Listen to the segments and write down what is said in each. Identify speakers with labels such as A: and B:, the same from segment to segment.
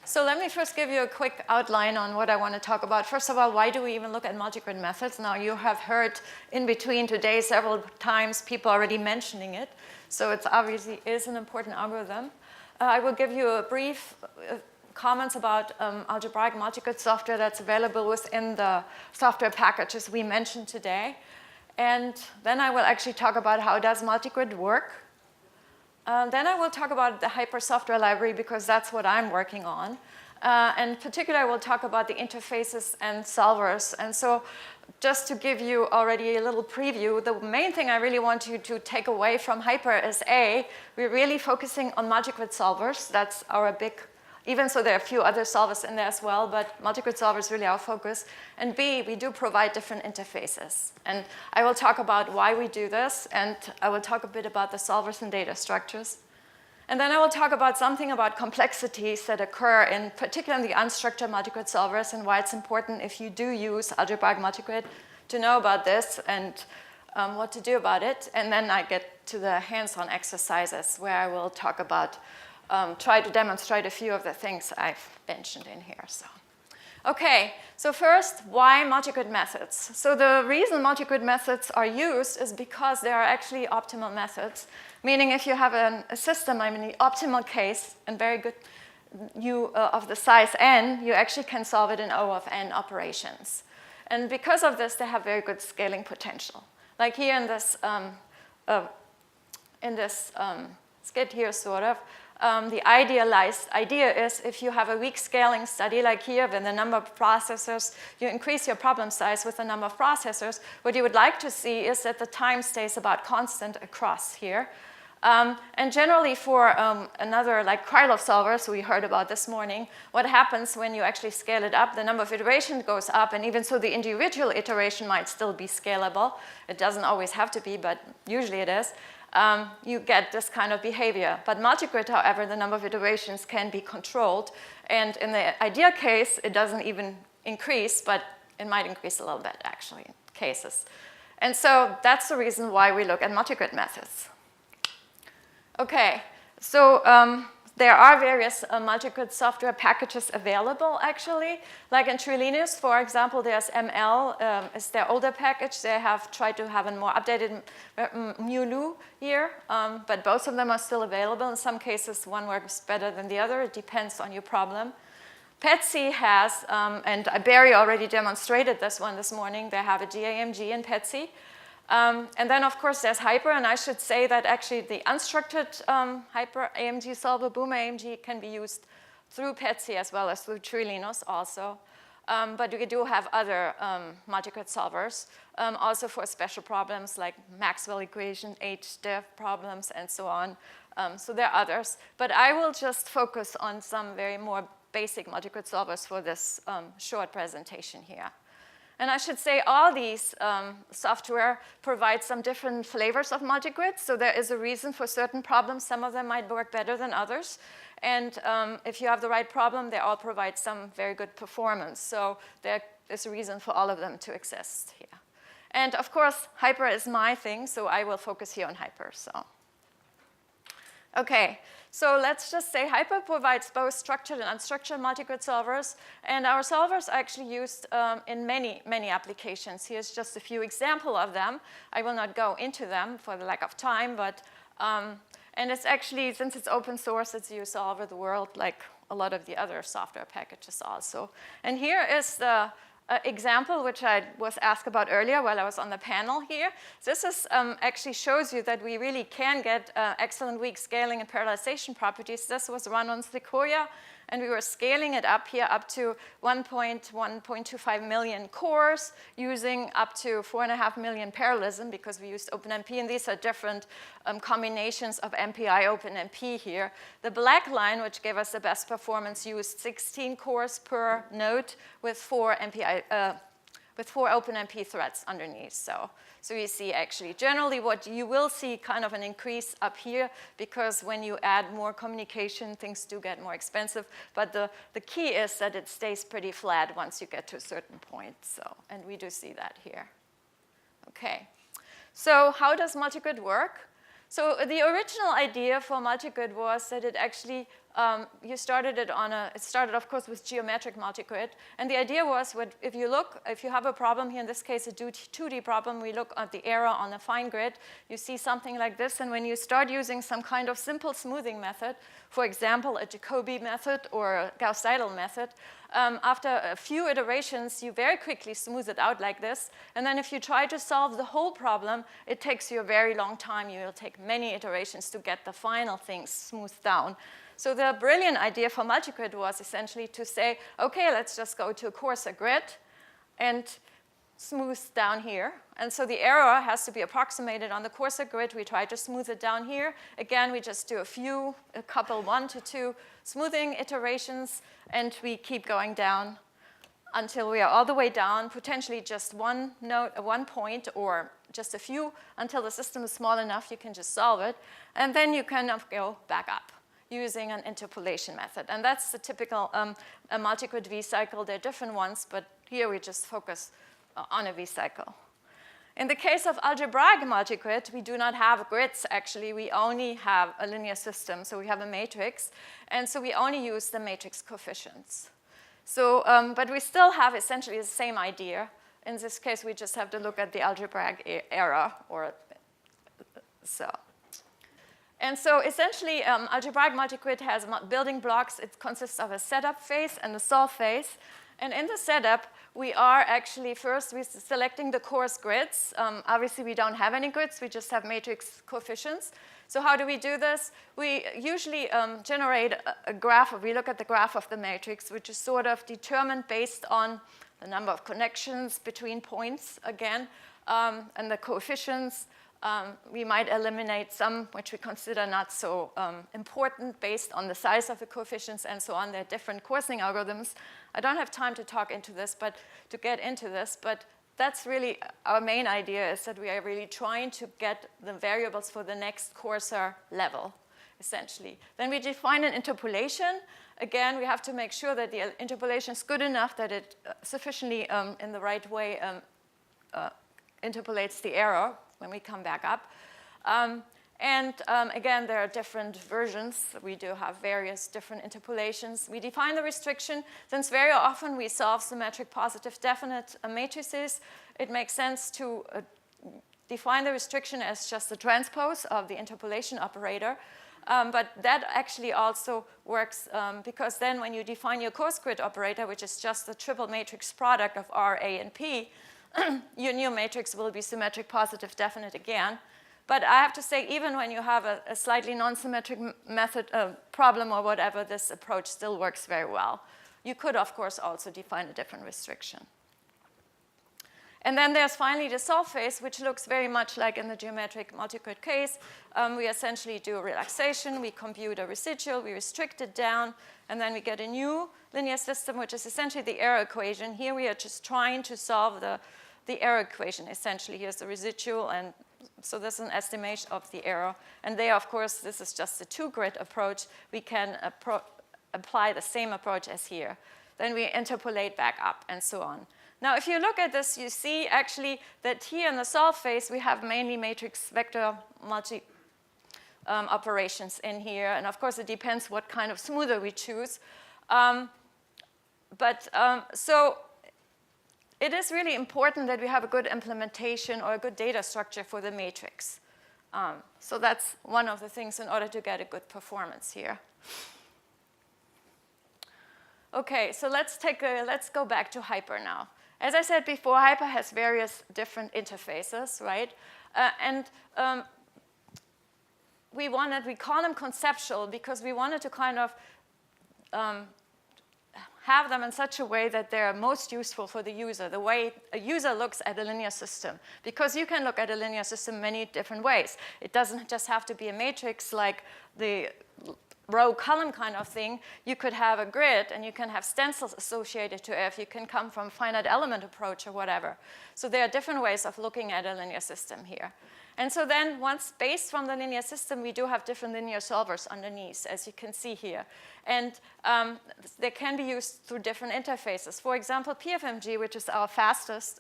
A: So let me first give you a quick outline on what I want to talk about. First of all, why do we even look at multigrid methods? Now, you have heard in between today several times people already mentioning it. So it obviously is an important algorithm. I will give you a brief comments about algebraic multigrid software that's available within the software packages we mentioned today. And then I will actually talk about how does multigrid work. Then I will talk about the hypre software library because that's what I'm working on. And in particular, I will talk about the interfaces and solvers. And so just to give you already a little preview, the main thing I really want you to take away from hypre is A, we're really focusing on multigrid solvers. That's our big, even so there are a few other solvers in there as well, but multigrid solvers is really our focus. And B, we do provide different interfaces. And I will talk about why we do this, and I will talk a bit about the solvers and data structures. And then I will talk about something about complexities that occur in particular in the unstructured multigrid solvers and why it's important if you do use algebraic multigrid to know about this and what to do about it. And then I get to the hands-on exercises where I will talk about try to demonstrate a few of the things I've mentioned in here. So, okay, so first, why multigrid methods? So the reason multigrid methods are used is because they are actually optimal methods, meaning if you have a system, I mean the optimal case, and very good of the size n, you actually can solve it in O of n operations. And because of this, they have very good scaling potential. Like here in this skit here, sort of, the idealized idea is if you have a weak scaling study like here, when the number of processors, you increase your problem size with the number of processors, what you would like to see is that the time stays about constant across here. And generally for another like Krylov solvers we heard about this morning, what happens when you actually scale it up, the number of iterations goes up, and even so the individual iteration might still be scalable. It doesn't always have to be, but usually it is. You get this kind of behavior. But multigrid, however, the number of iterations can be controlled. And in the ideal case, it doesn't even increase, but it might increase a little bit, actually, in cases. And so that's the reason why we look at multigrid methods. Okay, so there are various multigrid software packages available, actually. Like in Trilinus, for example, there's ML, is their older package. They have tried to have a more updated Mulu here, but both of them are still available. In some cases, one works better than the other. It depends on your problem. PETSI has, and Barry already demonstrated this one this morning. They have a AMG in PETSI. And then, of course, there's hypre, and I should say that actually the unstructured hypre-AMG solver, BoomerAMG, can be used through PETSI as well as through Trilinus also. But we do have other multigrid solvers, also for special problems like Maxwell equation, HDiff problems, and so on. So there are others. But I will just focus on some very more basic multigrid solvers for this short presentation here. And I should say all these software provide some different flavors of multigrids. So there is a reason for certain problems. Some of them might work better than others. And if you have the right problem, they all provide some very good performance. So there is a reason for all of them to exist here. And of course, hypre is my thing, so I will focus here on hypre. So, okay. So let's just say hypre provides both structured and unstructured multigrid solvers. And our solvers are actually used in many, many applications. Here's just a few examples of them. I will not go into them for the lack of time, but and it's actually, since it's open source, it's used all over the world, like a lot of the other software packages also. And here is the example which I was asked about earlier while I was on the panel here. This is, actually shows you that we really can get excellent weak scaling and parallelization properties. This was run on Sequoia, and we were scaling it up here up to 1.25 million cores using up to 4.5 million parallelism because we used OpenMP, and these are different combinations of MPI OpenMP here. The black line, which gave us the best performance, used 16 cores per node with 4 OpenMP threads underneath. So you see actually generally what you will see kind of an increase up here because when you add more communication, things do get more expensive. But the key is that it stays pretty flat once you get to a certain point. So, and we do see that here. Okay. So how does multigrid work? So the original idea for multigrid was that it actually it started, of course, with geometric multigrid. And the idea was, if you have a problem here, in this case, a 2D problem, we look at the error on a fine grid, you see something like this. And when you start using some kind of simple smoothing method, for example, a Jacobi method or a Gauss-Seidel method, after a few iterations, you very quickly smooth it out like this. And then if you try to solve the whole problem, it takes you a very long time. You will take many iterations to get the final things smoothed down. So the brilliant idea for multigrid was essentially to say, OK, let's just go to a coarser grid and smooth down here. And so the error has to be approximated on the coarser grid. We try to smooth it down here. Again, we just do a couple, 1 to 2 smoothing iterations, and we keep going down until we are all the way down, potentially just one point or just a few, until the system is small enough you can just solve it. And then you kind of go back up using an interpolation method. And that's the typical a multigrid V-cycle. There are different ones, but here we just focus on a V-cycle. In the case of algebraic multigrid, we do not have grids, actually. We only have a linear system, so we have a matrix. And so we only use the matrix coefficients. So, but we still have essentially the same idea. In this case, we just have to look at the algebraic error, or so. And so essentially, algebraic multigrid has building blocks. It consists of a setup phase and a solve phase. And in the setup, we are actually first selecting the coarse grids. Obviously, we don't have any grids. We just have matrix coefficients. So how do we do this? We usually generate a graph, or we look at the graph of the matrix, which is sort of determined based on the number of connections between points, again, and the coefficients. We might eliminate some which we consider not so important based on the size of the coefficients and so on. There are different coarsening algorithms. I don't have time to talk into this, but to get into this, but that's really our main idea, is that we are really trying to get the variables for the next coarser level, essentially. Then we define an interpolation. Again, we have to make sure that the interpolation is good enough that it sufficiently in the right way interpolates the error when we come back up. Again, there are different versions. We do have various different interpolations. We define the restriction. Since very often we solve symmetric positive definite matrices, it makes sense to define the restriction as just the transpose of the interpolation operator. But that actually also works because then when you define your coarse grid operator, which is just the triple matrix product of R, A, and P, your new matrix will be symmetric positive definite again. But I have to say, even when you have a slightly non-symmetric method problem or whatever, this approach still works very well. You could, of course, also define a different restriction. And then there's finally the solve phase, which looks very much like in the geometric multigrid case. We essentially do a relaxation. We compute a residual. We restrict it down. And then we get a new linear system, which is essentially the error equation. Here we are just trying to solve the error equation, essentially. Here's the residual. And so this is an estimation of the error. And there, of course, this is just a two-grid approach. We can apply the same approach as here. Then we interpolate back up and so on. Now, if you look at this, you see actually that here in the solve phase, we have mainly matrix vector multi operations in here. And of course, it depends what kind of smoother we choose. So it is really important that we have a good implementation or a good data structure for the matrix. So that's one of the things in order to get a good performance here. OK, so let's go back to hypre now. As I said before, hypre has various different interfaces, right? We call them conceptual because we wanted to kind of have them in such a way that they're most useful for the user, the way a user looks at a linear system. Because you can look at a linear system many different ways. It doesn't just have to be a matrix like the row column kind of thing. You could have a grid and you can have stencils associated to it. You can come from finite element approach or whatever. So there are different ways of looking at a linear system here. And so then once based from the linear system, we do have different linear solvers underneath, as you can see here. And they can be used through different interfaces. For example, PFMG, which is our fastest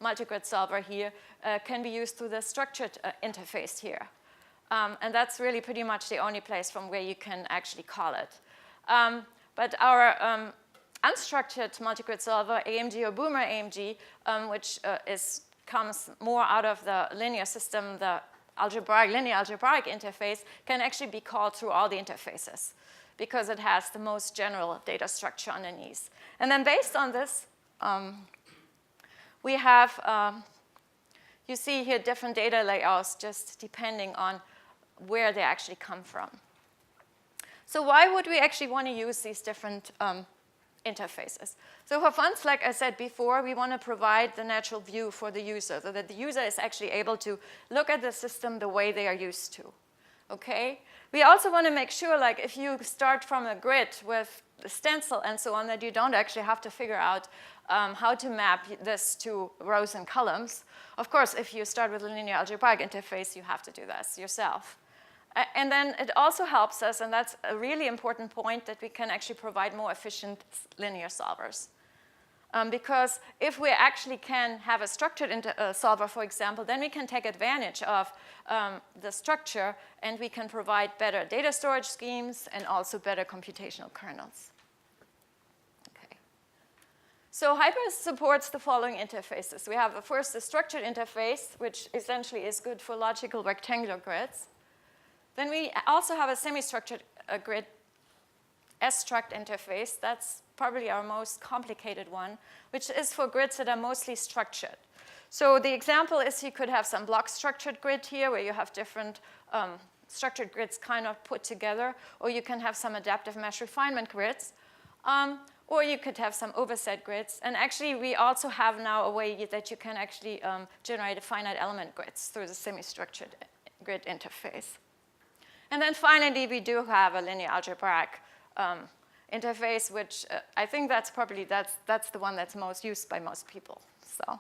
A: multigrid solver here, can be used through the structured interface here. And that's really pretty much the only place from where you can actually call it. But our unstructured multigrid solver, AMG or BoomerAMG, which comes more out of the linear system, the linear algebraic interface, can actually be called through all the interfaces because it has the most general data structure underneath. And then based on this, we have, you see here different data layouts just depending on where they actually come from. So why would we actually want to use these different interfaces? So for fun, like I said before, we want to provide the natural view for the user so that the user is actually able to look at the system the way they are used to, okay? We also want to make sure, like, if you start from a grid with the stencil and so on, that you don't actually have to figure out how to map this to rows and columns. Of course, if you start with a linear algebraic interface, you have to do this yourself. And then it also helps us, and that's a really important point, that we can actually provide more efficient linear solvers. Because if we actually can have a structured solver, for example, then we can take advantage of the structure and we can provide better data storage schemes and also better computational kernels. Okay. So hypre supports the following interfaces. We have first the structured interface, which essentially is good for logical rectangular grids. Then we also have a semi-structured grid Struct interface. That's probably our most complicated one, which is for grids that are mostly structured. So the example is you could have some block structured grid here where you have different structured grids kind of put together, or you can have some adaptive mesh refinement grids, or you could have some overset grids. And actually, we also have now a way that you can actually generate a finite element grids through the semi-structured grid interface. And then finally, we do have a linear algebraic interface, which I think that's probably, that's the one that's most used by most people. So,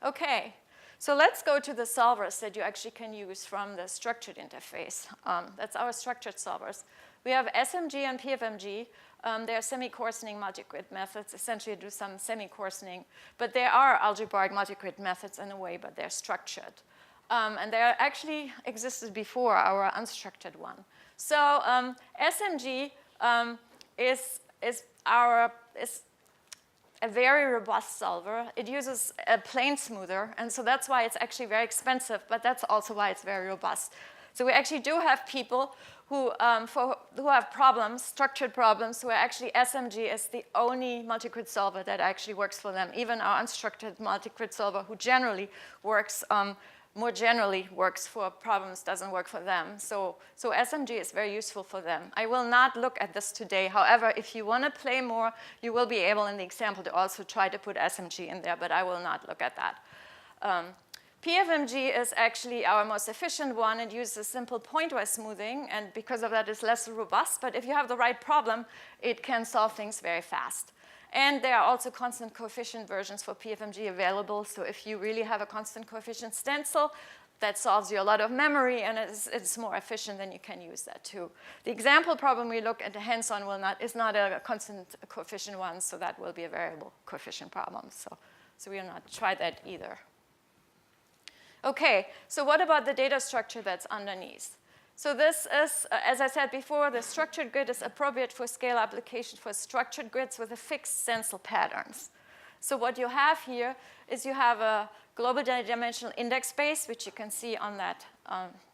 A: okay. So let's go to the solvers that you actually can use from the structured interface. That's our structured solvers. We have SMG and PFMG. They are semi-coarsening multigrid methods, essentially do some semi-coarsening. But they are algebraic multigrid methods in a way, but they're structured. And they actually existed before our unstructured one. So SMG is a very robust solver. It uses a plane smoother, and so that's why it's actually very expensive, but that's also why it's very robust. So we actually do have people who have problems, structured problems, where actually SMG is the only multigrid solver that actually works for them. Even our unstructured multigrid solver, who generally works more generally works for problems, doesn't work for them. So SMG is very useful for them. I will not look at this today. However, if you want to play more, you will be able in the example to also try to put SMG in there, but I will not look at that. PFMG is actually our most efficient one. It uses simple pointwise smoothing, and because of that, it's less robust. But if you have the right problem, it can solve things very fast. And there are also constant coefficient versions for PFMG available. So if you really have a constant coefficient stencil, that solves you a lot of memory, and it's more efficient, then you can use that too. The example problem we look at the hands-on is not a constant coefficient one, so that will be a variable coefficient problem. So we will not try that either. Okay, so what about the data structure that's underneath? So this is, as I said before, the structured grid is appropriate for scale application for structured grids with a fixed stencil patterns. So what you have here is you have a global dimensional index space, which you can see on that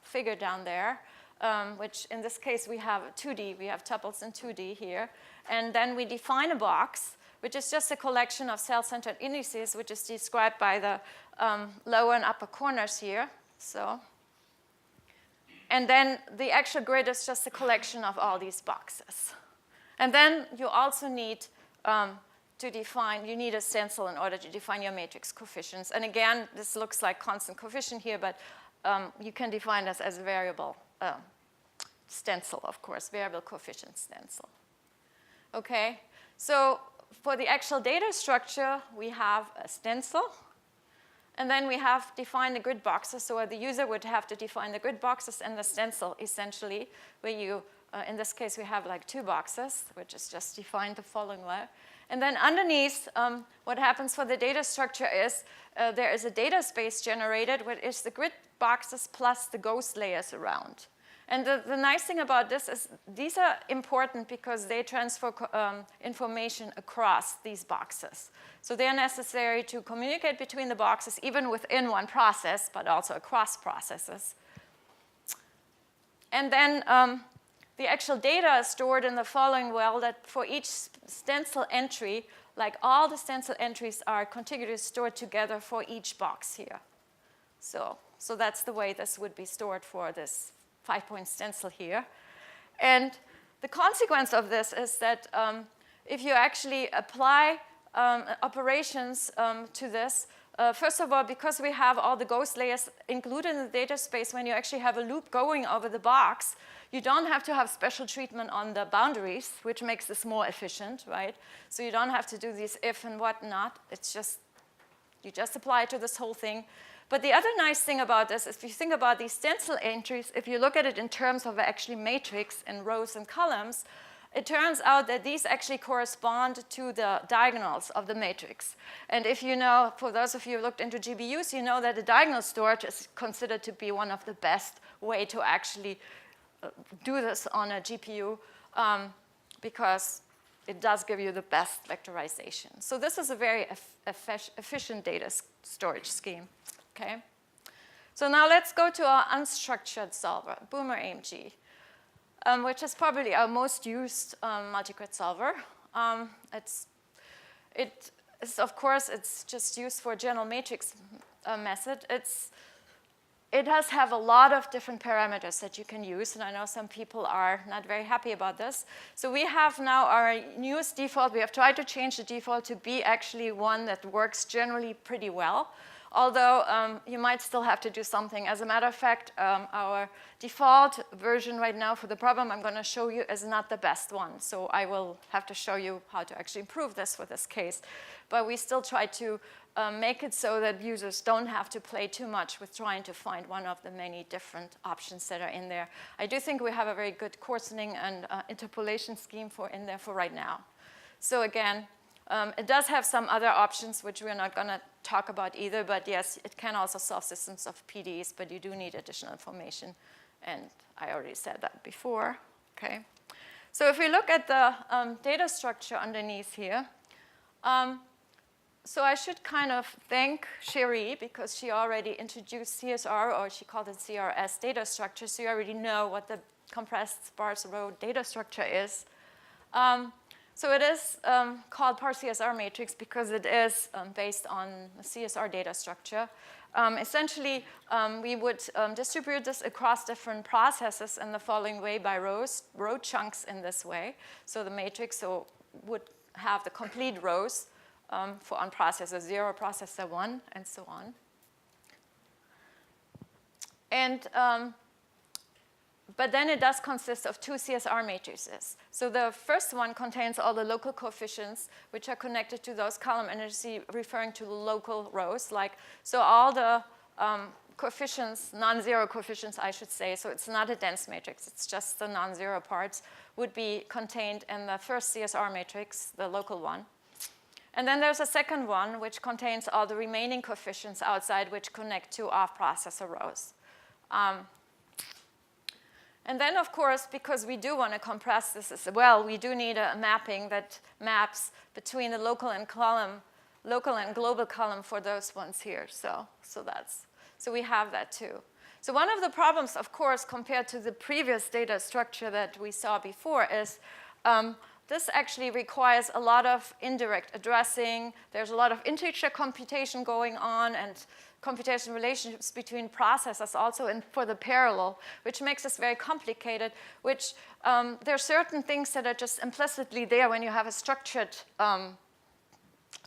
A: figure down there, which in this case we have 2D. We have tuples in 2D here. And then we define a box, which is just a collection of cell-centered indices, which is described by the lower and upper corners here. So. And then the actual grid is just a collection of all these boxes. And then you also need you need a stencil in order to define your matrix coefficients. And again, this looks like constant coefficient here, but you can define this as a variable stencil, of course, variable coefficient stencil. Okay, so for the actual data structure, we have a stencil. And then we have defined the grid boxes. So the user would have to define the grid boxes and the stencil, essentially, where you, in this case, we have like 2 boxes, which is just defined the following way. And then underneath, what happens for the data structure is there is a data space generated, which is the grid boxes plus the ghost layers around. And the nice thing about this is these are important because they transfer information across these boxes. So they are necessary to communicate between the boxes, even within one process, but also across processes. And then the actual data is stored in the following way that for each stencil entry, like all the stencil entries are contiguously stored together for each box here. So that's the way this would be stored for this 5-point stencil here. And the consequence of this is that if you actually apply operations to this, first of all, because we have all the ghost layers included in the data space, when you actually have a loop going over the box, you don't have to have special treatment on the boundaries, which makes this more efficient, right? So you don't have to do these if and whatnot. It's just, you just apply it to this whole thing. But the other nice thing about this is if you think about these stencil entries, if you look at it in terms of actually matrix and rows and columns, it turns out that these actually correspond to the diagonals of the matrix. And if you know, for those of you who looked into GPUs, you know that the diagonal storage is considered to be one of the best way to actually do this on a GPU because it does give you the best vectorization. So this is a very efficient data storage scheme. Okay. So now let's go to our unstructured solver, BoomerAMG. Which is probably our most used multigrid solver. Of course, it's just used for general matrix method. It does have a lot of different parameters that you can use, and I know some people are not very happy about this. So we have now our newest default. We have tried to change the default to be actually one that works generally pretty well. Although you might still have to do something. As a matter of fact, our default version right now for the problem I'm going to show you is not the best one. So I will have to show you how to actually improve this for this case. But we still try to make it so that users don't have to play too much with trying to find one of the many different options that are in there. I do think we have a very good coarsening and interpolation scheme in there for right now. So again, it does have some other options, which we're not going to talk about either, but yes, it can also solve systems of PDs, but you do need additional information, and I already said that before, okay? So if we look at the data structure underneath here, so I should kind of thank Cherie, because she already introduced CSR, or she called it CRS data structure, so you already know what the compressed sparse row data structure is. So it is called ParCSRMatrix because it is based on a CSR data structure. Essentially, we would distribute this across different processes in the following way by rows, row chunks in this way. So the matrix would have the complete rows for on processor 0, processor 1, and so on. And but then it does consist of 2 CSR matrices. So the first one contains all the local coefficients, which are connected to those column indices referring to the local rows. So all the coefficients, non-zero coefficients, I should say, so it's not a dense matrix, it's just the non-zero parts, would be contained in the first CSR matrix, the local one. And then there's a second one, which contains all the remaining coefficients outside, which connect to off-processor rows. And then, of course, because we do want to compress this as well, we do need a mapping that maps between the local and global column for those ones here. So we have that too. So one of the problems, of course, compared to the previous data structure that we saw before is this actually requires a lot of indirect addressing. There's a lot of integer computation going on and computation relationships between processors also for the parallel, which makes this very complicated, which there are certain things that are just implicitly there when you have a structured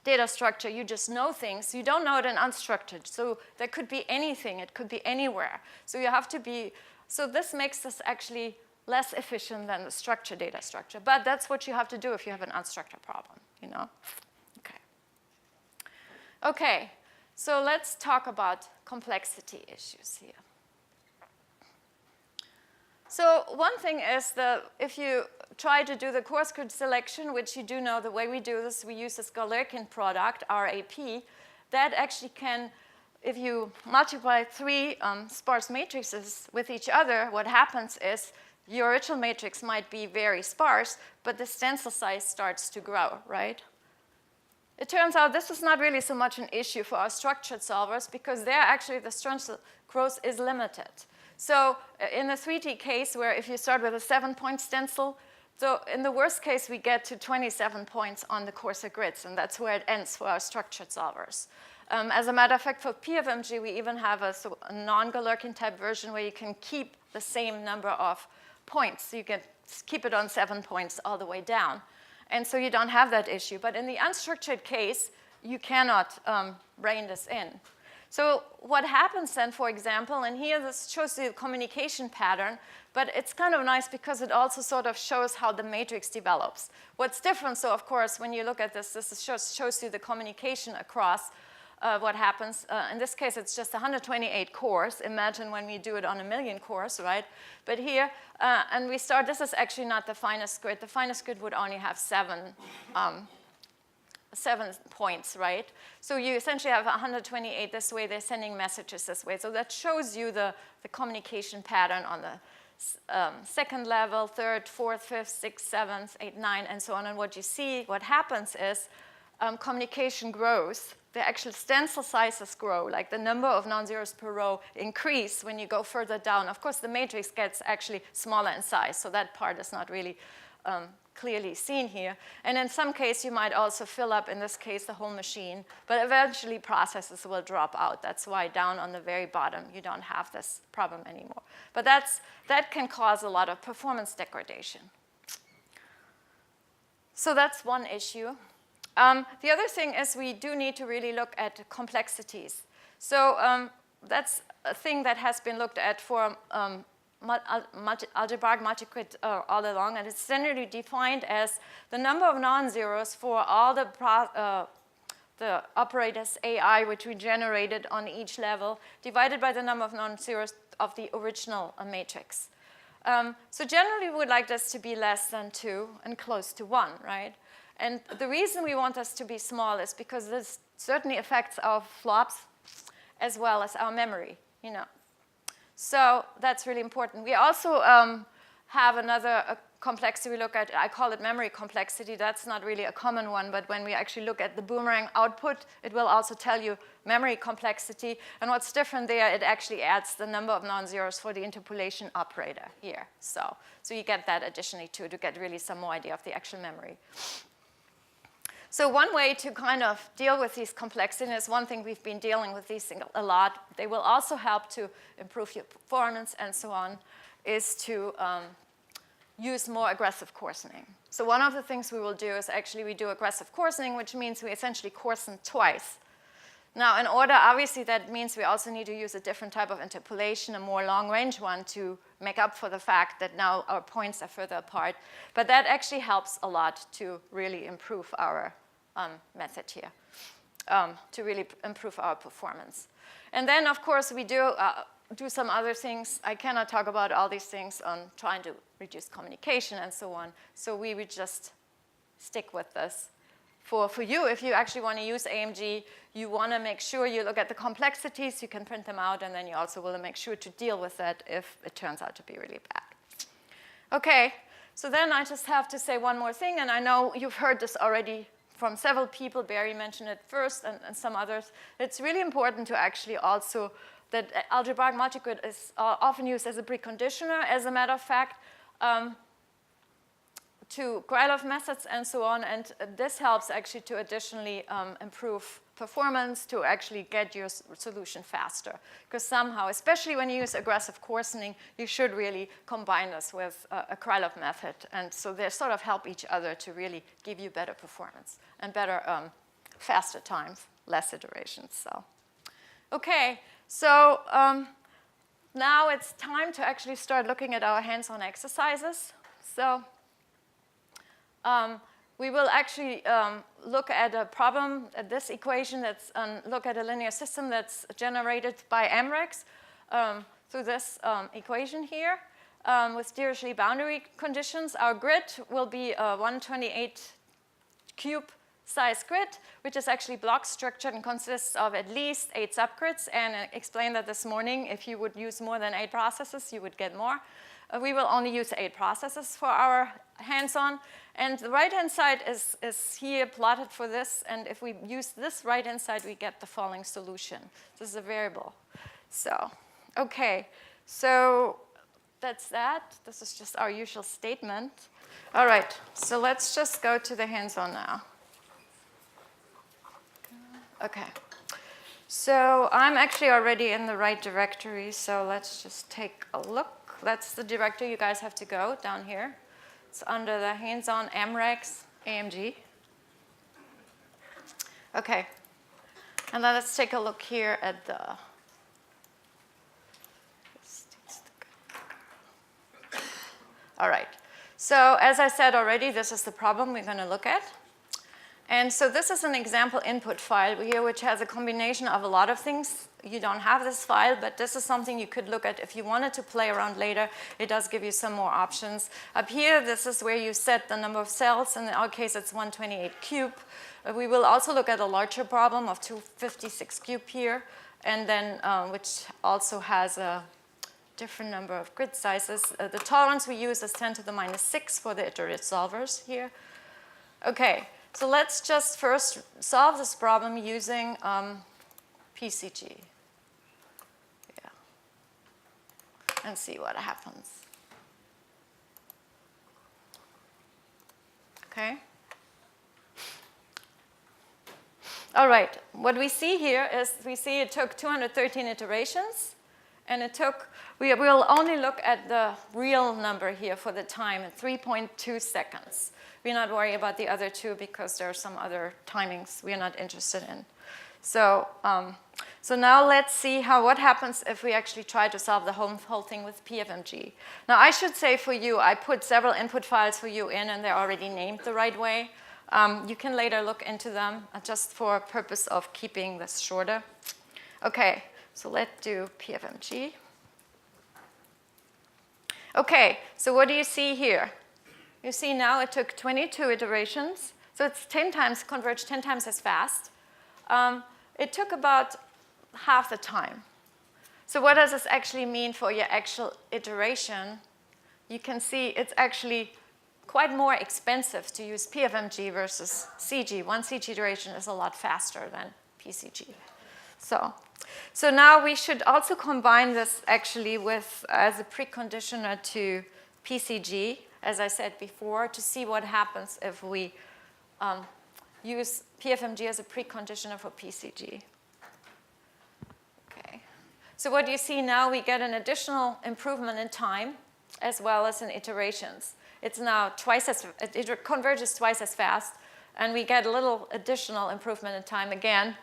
A: data structure. You just know things. You don't know it in unstructured. So there could be anything. It could be anywhere. So you have to be, so this makes this actually less efficient than the structured data structure. But that's what you have to do if you have an unstructured problem, you know? Okay. Okay. So let's talk about complexity issues here. So one thing is that if you try to do the coarse grid selection, which you do know the way we do this, we use this Galerkin product, RAP, that actually can, if you multiply 3 sparse matrices with each other, what happens is your original matrix might be very sparse, but the stencil size starts to grow, right? It turns out this is not really so much an issue for our structured solvers because there actually the stencil growth is limited. So in the 3D case where if you start with a 7-point stencil, so in the worst case we get to 27 points on the coarser grids, and that's where it ends for our structured solvers. As a matter of fact, for PFMG we even have a non-Galerkin type version where you can keep the same number of points. So you can keep it on 7 points all the way down. And so you don't have that issue. But in the unstructured case, you cannot rein this in. So what happens then, for example, and here this shows you the communication pattern, but it's kind of nice because it also sort of shows how the matrix develops. What's different, so of course, when you look at this, this shows you the communication across what happens. In this case, it's just 128 cores. Imagine when we do it on 1,000,000 cores, right? But here, and we start, this is actually not the finest grid. The finest grid would only have 7 points, right? So you essentially have 128 this way. They're sending messages this way. So that shows you the communication pattern on the second level, third, fourth, fifth, sixth, seventh, eighth, ninth, and so on. And what you see, what happens is communication grows. The actual stencil sizes grow, like the number of non-zeros per row increase when you go further down. Of course, the matrix gets actually smaller in size, so that part is not really clearly seen here. And in some case, you might also fill up, in this case, the whole machine. But eventually, processes will drop out. That's why down on the very bottom, you don't have this problem anymore. But that can cause a lot of performance degradation. So that's one issue. The other thing is we do need to really look at complexities. So that's a thing that has been looked at for algebraic multigrid all along, and it's generally defined as the number of non-zeros for all the operators AI which we generated on each level divided by the number of non-zeros of the original matrix. So generally we would like this to be less than 2 and close to 1, right? And the reason we want this to be small is because this certainly affects our flops as well as our memory, you know. So that's really important. We also have another complexity we look at. I call it memory complexity. That's not really a common one, but when we actually look at the boomerang output, it will also tell you memory complexity. And what's different there, it actually adds the number of non-zeros for the interpolation operator here. So you get that additionally too, to get really some more idea of the actual memory. So one way to kind of deal with these complexities, one thing we've been dealing with these things a lot, they will also help to improve your performance and so on, is to use more aggressive coarsening. So one of the things we will do is actually we do aggressive coarsening, which means we essentially coarsen twice. Now, in order, obviously, that means we also need to use a different type of interpolation, a more long-range one, to make up for the fact that now our points are further apart. But that actually helps a lot to really improve our method here, to really improve our performance. And then, of course, we do some other things. I cannot talk about all these things on trying to reduce communication and so on. So we would just stick with this. For you, if you actually want to use AMG, you want to make sure you look at the complexities, you can print them out, and then you also will make sure to deal with that if it turns out to be really bad. Okay, so then I just have to say one more thing, and I know you've heard this already from several people. Barry mentioned it first, and some others. It's really important to actually also that algebraic multigrid is often used as a preconditioner, as a matter of fact, to Krylov methods and so on, and this helps actually to additionally improve performance, to actually get your solution faster. Because somehow, especially when you use aggressive coarsening, you should really combine this with a Krylov method, and so they sort of help each other to really give you better performance and better, faster times, less iterations. So, okay, so now it's time to actually start looking at our hands-on exercises. So. We will actually look at a problem, at this equation that's, look at a linear system that's generated by AMREX through this equation here. with Dirichlet boundary conditions. Our grid will be a 128 cube size grid, which is actually block structured and consists of at least 8 subgrids. And I explained that this morning. If you would use more than 8 processes, you would get more. We will only use 8 processes for our hands-on. And the right-hand side is here plotted for this. And if we use this right-hand side, we get the following solution. This is a variable. So, OK. So that's that. This is just our usual statement. All right. So let's just go to the hands-on now. OK. So I'm actually already in the right directory. So let's just take a look. That's the directory you guys have to go down here. It's under the hands-on AMREX AMG. OK. And then let's take a look here at the all right. So as I said already, this is the problem we're going to look at. And so this is an example input file here, which has a combination of a lot of things. You don't have this file, but this is something you could look at if you wanted to play around later. It does give you some more options. Up here, this is where you set the number of cells. And in our case, it's 128 cube. We will also look at a larger problem of 256 cube here, and then which also has a different number of grid sizes. The tolerance we use is 10 to the minus 6 for the iterative solvers here. OK. So let's just first solve this problem using PCG. Yeah. And see what happens. OK? All right. What we see here is we see it took 213 iterations. And it took, we'll only look at the real number here for the time at 3.2 seconds. We're not worried about the other two because there are some other timings we're not interested in. So, so now let's see what happens if we actually try to solve the whole thing with PFMG. Now I should say for you, I put several input files for you in and they're already named the right way. You can later look into them just for purpose of keeping this shorter. OK, so let's do PFMG. OK, so what do you see here? You see now it took 22 iterations. So it's 10 times, converged 10 times as fast. It took about half the time. So what does this actually mean for your actual iteration? You can see it's actually quite more expensive to use PFMG versus CG. One CG iteration is a lot faster than PCG. So now we should also combine this actually with as a preconditioner to PCG, as I said before, to see what happens if we use PFMG as a preconditioner for PCG. Okay. So what you see now, we get an additional improvement in time as well as in iterations. It's now it converges twice as fast, and we get a little additional improvement in time again.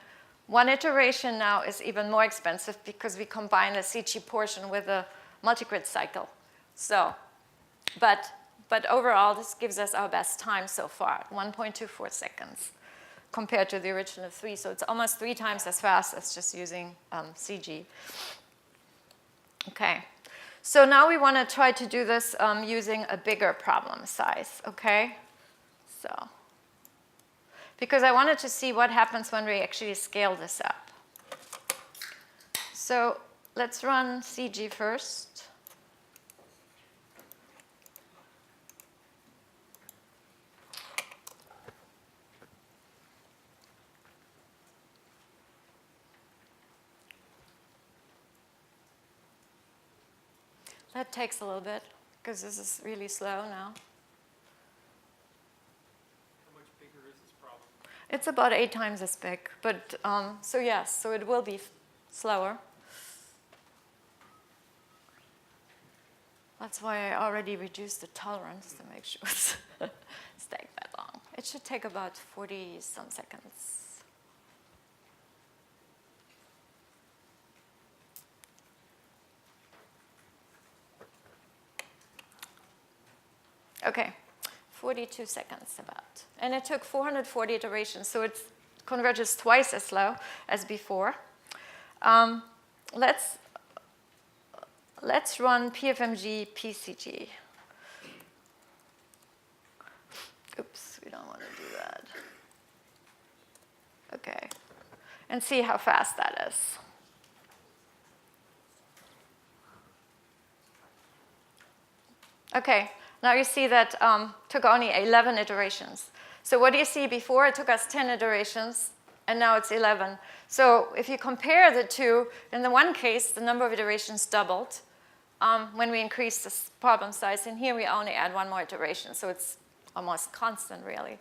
A: One iteration now is even more expensive because we combine the CG portion with a multigrid cycle. So, but overall, this gives us our best time so far, 1.24 seconds compared to the original 3. So it's almost 3 times as fast as just using CG. OK. So now we want to try to do this using a bigger problem size. OK? So, because I wanted to see what happens when we actually scale this up. So let's run CG first. That takes a little bit, because this is really slow now.
B: How much bigger is this problem?
A: It's about 8 times as big. But so yes, so it will be slower. That's why I already reduced the tolerance to make sure it's take that long. It should take about 40-some seconds. OK, 42 seconds about. And it took 440 iterations, so it converges twice as slow as before. Let's let's run PFMG PCG. Oops, we don't want to do that. Okay, and see how fast that is. Okay, now you see that took only 11 iterations. So what do you see before? It took us 10 iterations, and now it's 11. So if you compare the two, in the one case, the number of iterations doubled when we increased the problem size. And here we only add one more iteration, so it's almost constant, really.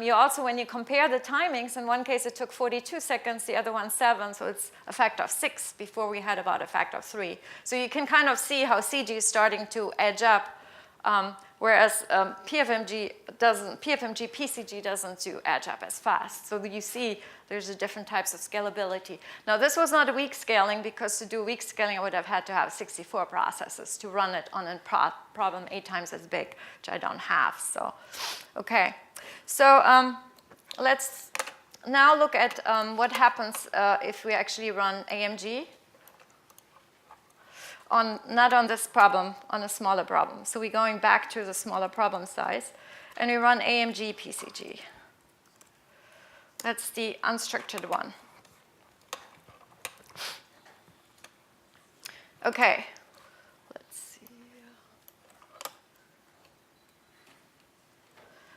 A: You also, when you compare the timings, in one case it took 42 seconds, the other one 7, so it's a factor of 6 before we had about a factor of 3. So you can kind of see how CG is starting to edge up, whereas PFMG PCG doesn't do edge up as fast. So you see there's different types of scalability. Now this was not a weak scaling, because to do weak scaling I would have had to have 64 processes to run it on a problem 8 times as big, which I don't have. So, okay. So let's now look at what happens if we actually run AMG not on this problem, on a smaller problem. So we're going back to the smaller problem size, and we run AMG PCG. That's the unstructured one. Okay, let's see.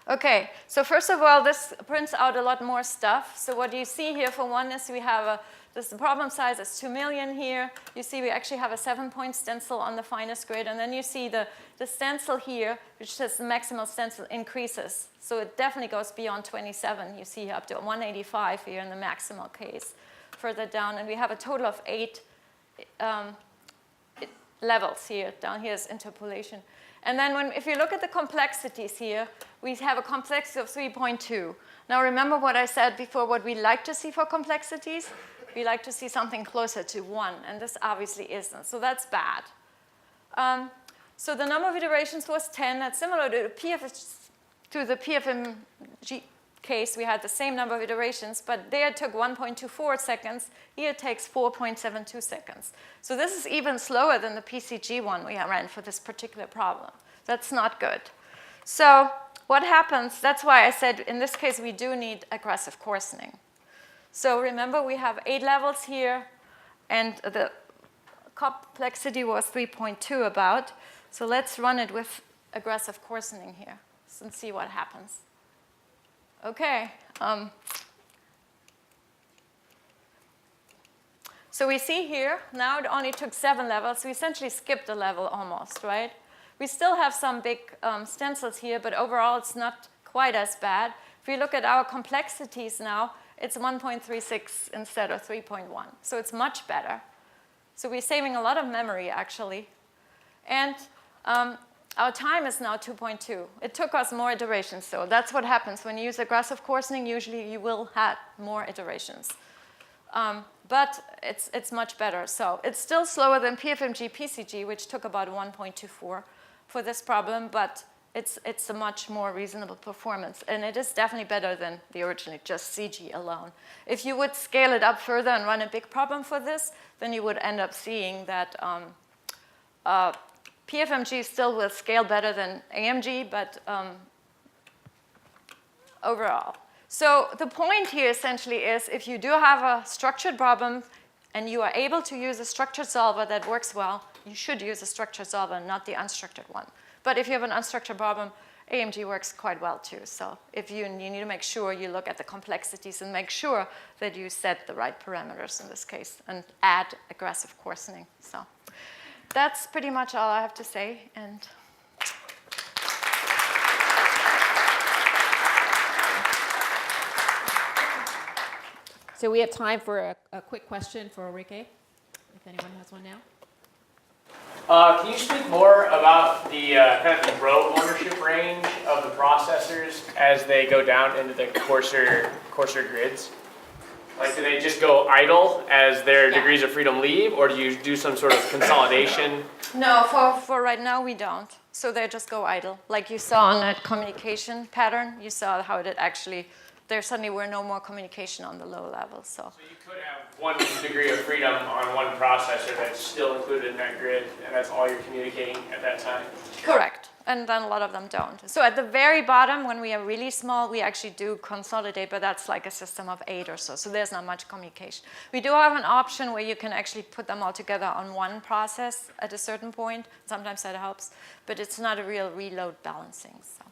A: Okay, so first of all, this prints out a lot more stuff. So what you see here, for one, is we have the problem size is 2 million here. You see we actually have a 7-point stencil on the finest grid. And then you see the stencil here, which says the maximal stencil increases. So it definitely goes beyond 27. You see up to 185 here in the maximal case. Further down, and we have a total of 8 levels here. Down here is interpolation. And then if you look at the complexities here, we have a complexity of 3.2. Now remember what I said before, what we like to see for complexities? We like to see something closer to 1, and this obviously isn't. So that's bad. So the number of iterations was 10. That's similar to the PFMG case. We had the same number of iterations, but there it took 1.24 seconds. Here it takes 4.72 seconds. So this is even slower than the PCG one we ran for this particular problem. That's not good. So what happens, that's why I said in this case we do need aggressive coarsening. So remember we have 8 levels here, and the complexity was 3.2 about. So let's run it with aggressive coarsening here and see what happens. Okay. So we see here, now it only took 7 levels. We essentially skipped a level almost, right? We still have some big stencils here, but overall it's not quite as bad. If we look at our complexities now, it's 1.36 instead of 3.1. So it's much better. So we're saving a lot of memory, actually. And our time is now 2.2. It took us more iterations, so that's what happens. When you use aggressive coarsening, usually you will have more iterations. But it's much better. So it's still slower than PFMG PCG, which took about 1.24 for this problem, but it's a much more reasonable performance. And it is definitely better than the originally just CG alone. If you would scale it up further and run a big problem for this, then you would end up seeing that PFMG still will scale better than AMG, but overall. So the point here essentially is if you do have a structured problem and you are able to use a structured solver that works well, you should use a structured solver, not the unstructured one. But if you have an unstructured problem, AMG works quite well too. So if you need to make sure you look at the complexities and make sure that you set the right parameters in this case and add aggressive coarsening. So that's pretty much all I have to say. And
C: so we have time for a quick question for Ulrike, if anyone has one now.
B: Can you speak more about the kind of the row ownership range of the processors as they go down into the coarser grids? Like, do they just go idle as their degrees of freedom leave, or do you do some sort of consolidation?
A: No, for right now we don't. So they just go idle. Like you saw on that communication pattern, you saw how it actually there suddenly were no more communication on the low level. So
B: you could have 1 degree of freedom on one processor that's still included in that grid, and that's all you're communicating at that time?
A: correct. And then a lot of them don't. So at the very bottom, when we are really small, we actually do consolidate, but that's like a system of 8 or so. So there's not much communication. We do have an option where you can actually put them all together on one process at a certain point. Sometimes that helps, but it's not a real reload balancing. So.